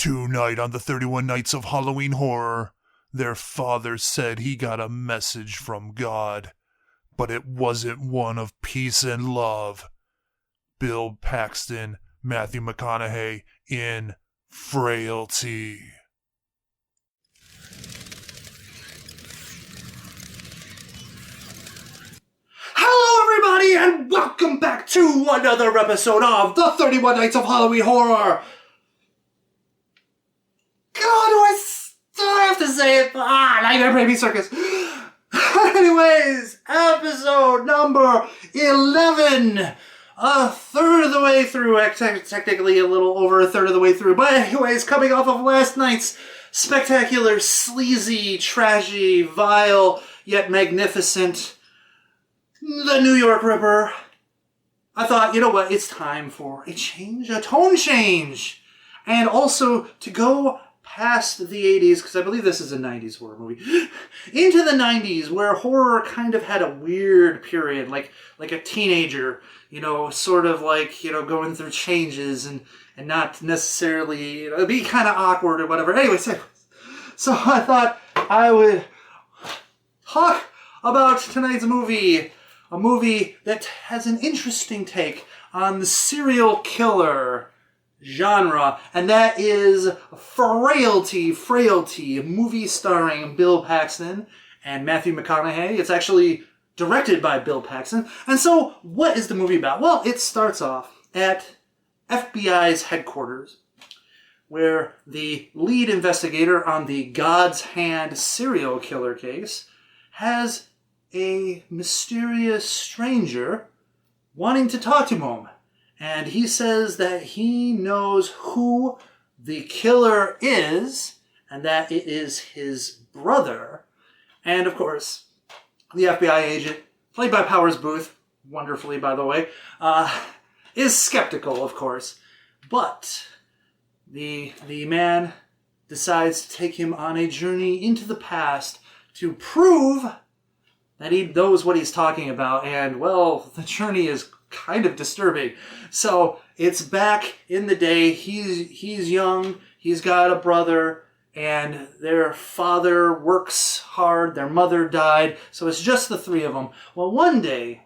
Tonight on the 31 Nights of Halloween Horror, their father said he got a message from God, but it wasn't one of peace and love. Bill Paxton, Matthew McConaughey in Frailty. Hello everybody and welcome back to another episode of the 31 Nights of Halloween Horror. God, do I still have to say it? Nightmare Baby Circus. Anyways, episode number 11. A third of the way through, technically a little over a third of the way through. But anyways, coming off of last night's spectacular, sleazy, trashy, vile, yet magnificent The New York Ripper, I thought, you know what, it's time for a change, a tone change. And also to go past the 80s, because I believe this is a 90s horror movie, into the 90s, where horror kind of had a weird period, like a teenager, you know, sort of like, you know, going through changes and not necessarily, you know, be kind of awkward or whatever. Anyway, so I thought I would talk about tonight's movie, a movie that has an interesting take on the serial killer genre, and that is Frailty, a movie starring Bill Paxton and Matthew McConaughey. It's actually directed by Bill Paxton. And so, what is the movie about? Well, it starts off at FBI's headquarters, where the lead investigator on the God's Hand serial killer case has a mysterious stranger wanting to talk to him. And he says that he knows who the killer is, and that it is his brother. And of course, the FBI agent, played by Powers Booth, wonderfully by the way, is skeptical, of course. But the man decides to take him on a journey into the past to prove that he knows what he's talking about. And, well, the journey is kind of disturbing. So it's back in the day. He's young. He's got a brother, and their father works hard. Their mother died. So it's just the three of them. Well, one day,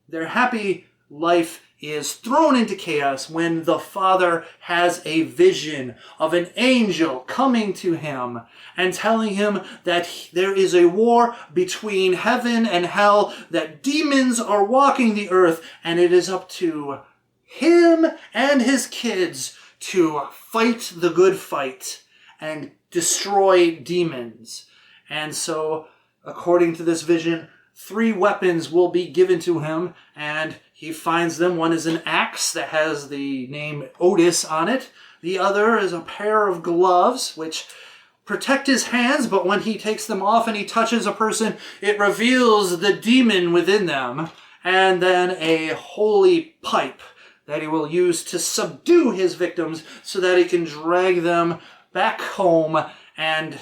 their happy life is thrown into chaos when the father has a vision of an angel coming to him and telling him that there is a war between heaven and hell, that demons are walking the earth, and it is up to him and his kids to fight the good fight and destroy demons. And so, according to this vision, 3 weapons will be given to him, and he finds them. One is an axe that has the name Otis on it. The other is a pair of gloves, which protect his hands, but when he takes them off and he touches a person, it reveals the demon within them. And then a holy pipe that he will use to subdue his victims so that he can drag them back home and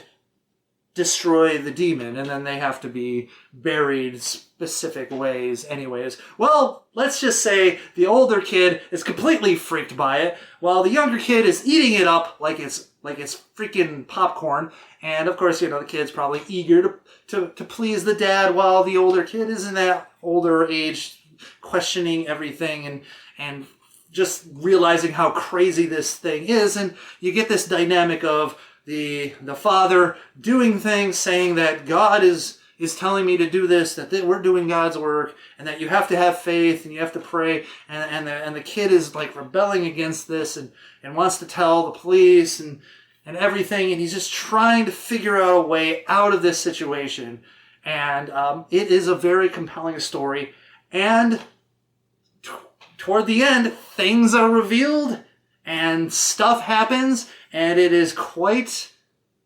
destroy the demon, and then they have to be buried specific ways anyways. Well, let's just say the older kid is completely freaked by it, while the younger kid is eating it up like it's freaking popcorn. And of course, you know, the kid's probably eager to please the dad, while the older kid is in that older age questioning everything and just realizing how crazy this thing is. And you get this dynamic of the father doing things, saying that God is telling me to do this, that we're doing God's work, and that you have to have faith and you have to pray. And the kid is like rebelling against this and wants to tell the police and everything. And he's just trying to figure out a way out of this situation. And it is a very compelling story. And toward the end, things are revealed and stuff happens, and it is quite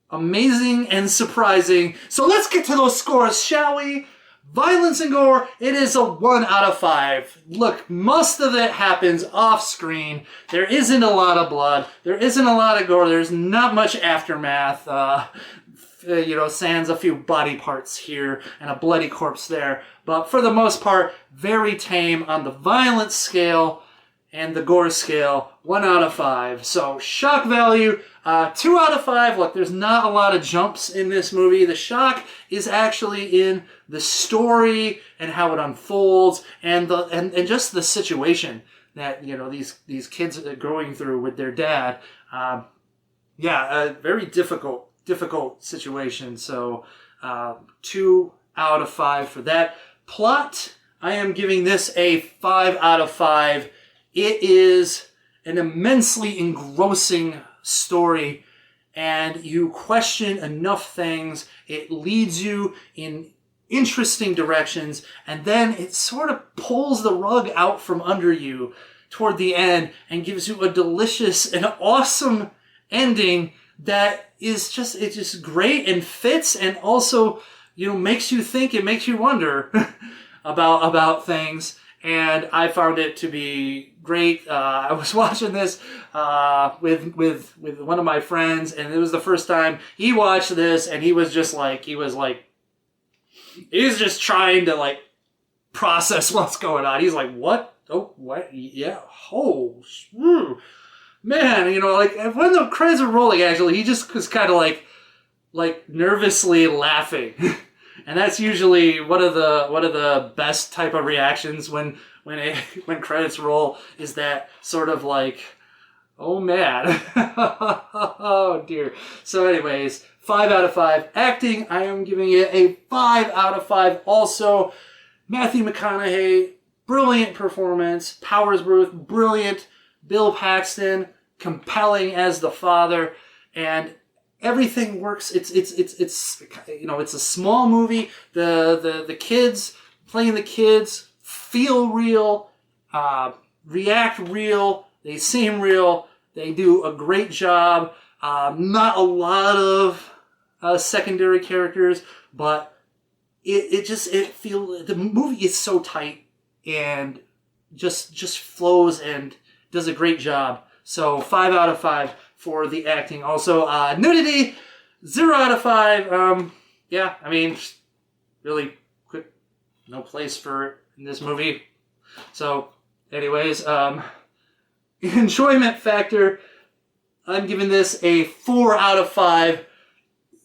amazing and surprising. So let's get to those scores, shall we? Violence and gore, it is a 1 out of 5. Look, most of it happens off screen. There isn't a lot of blood. There isn't a lot of gore. There's not much aftermath. Sans a few body parts here and a bloody corpse there. But for the most part, very tame on the violence scale. and the Gore scale, 1 out of 5. So shock value, 2 out of 5. Look, there's not a lot of jumps in this movie. The shock is actually in the story and how it unfolds, and just the situation that these kids are going through with their dad. A very difficult situation. So 2 out of 5 for that. Plot, I am giving this a 5 out of 5. It is an immensely engrossing story, and you question enough things. It leads you in interesting directions, and then it sort of pulls the rug out from under you toward the end and gives you a delicious and awesome ending that is just great and fits, and also makes you think and makes you wonder about things. And I found it to be great. I was watching this with one of my friends, and it was the first time he watched this, and he was just trying to process what's going on. He's like, "What? Oh, what? Yeah. Oh, man." When the credits are rolling, actually, he just was kind of like nervously laughing. And that's usually one of the best type of reactions when credits roll, is that sort of oh man. Oh dear. So anyways, 5 out of 5. Acting, I am giving it a 5 out of 5 also. Matthew McConaughey, brilliant performance. Powers Booth, brilliant. Bill Paxton, compelling as the father, and everything works. It's a small movie. The kids playing the kids feel real, react real. They seem real. They do a great job. Not a lot of secondary characters, but the movie is so tight and just flows and does a great job. So 5 out of 5 for the acting. Also, nudity, 0 out of 5. Really quick, no place for it in this movie. So, anyways, enjoyment factor, I'm giving this a 4 out of 5.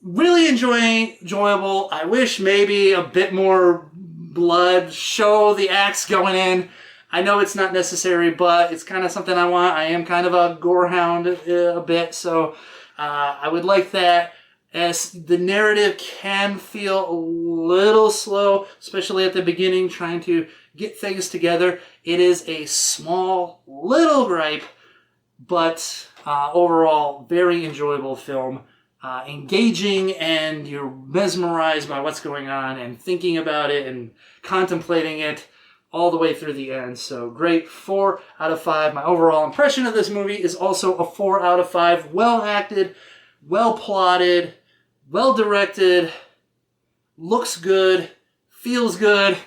Really enjoyable. I wish maybe a bit more blood, show the axe going in. I know it's not necessary, but it's kind of something I want. I am kind of a gore hound a bit, so I would like that. As the narrative can feel a little slow, especially at the beginning, trying to get things together. It is a small, little gripe, but overall, very enjoyable film. Engaging, and you're mesmerized by what's going on and thinking about it and contemplating it all the way through the end. So great, 4 out of 5. My overall impression of this movie is also a 4 out of 5. Well acted, well plotted, well directed, looks good, feels good,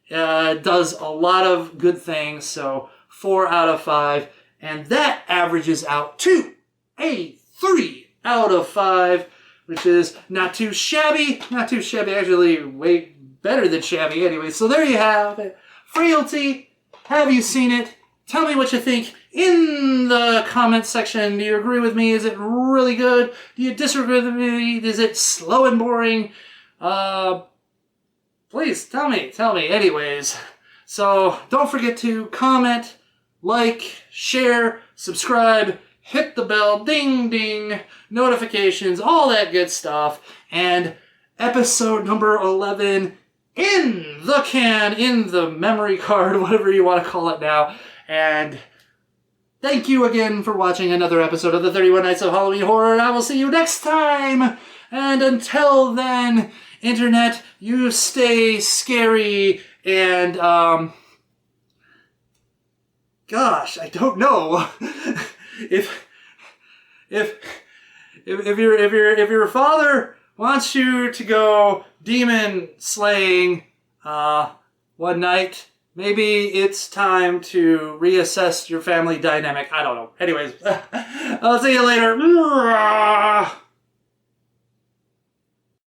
does a lot of good things. So 4 out of 5. And that averages out to a 3 out of 5, which is not too shabby. Not too shabby, actually way better than shabby anyway. So there you have it. Frailty, have you seen it? Tell me what you think in the comments section. Do you agree with me? Is it really good? Do you disagree with me? Is it slow and boring? Please tell me. Anyways, so don't forget to comment, like, share, subscribe, hit the bell, ding ding, notifications, all that good stuff. And episode number 11 in the can, in the memory card, whatever you want to call it now. And thank you again for watching another episode of the 31 Nights of Halloween Horror, and I will see you next time. And until then, Internet, you stay scary, and, gosh, I don't know. If your father wants you to go demon slaying one night, maybe it's time to reassess your family dynamic. I don't know. Anyways, I'll see you later.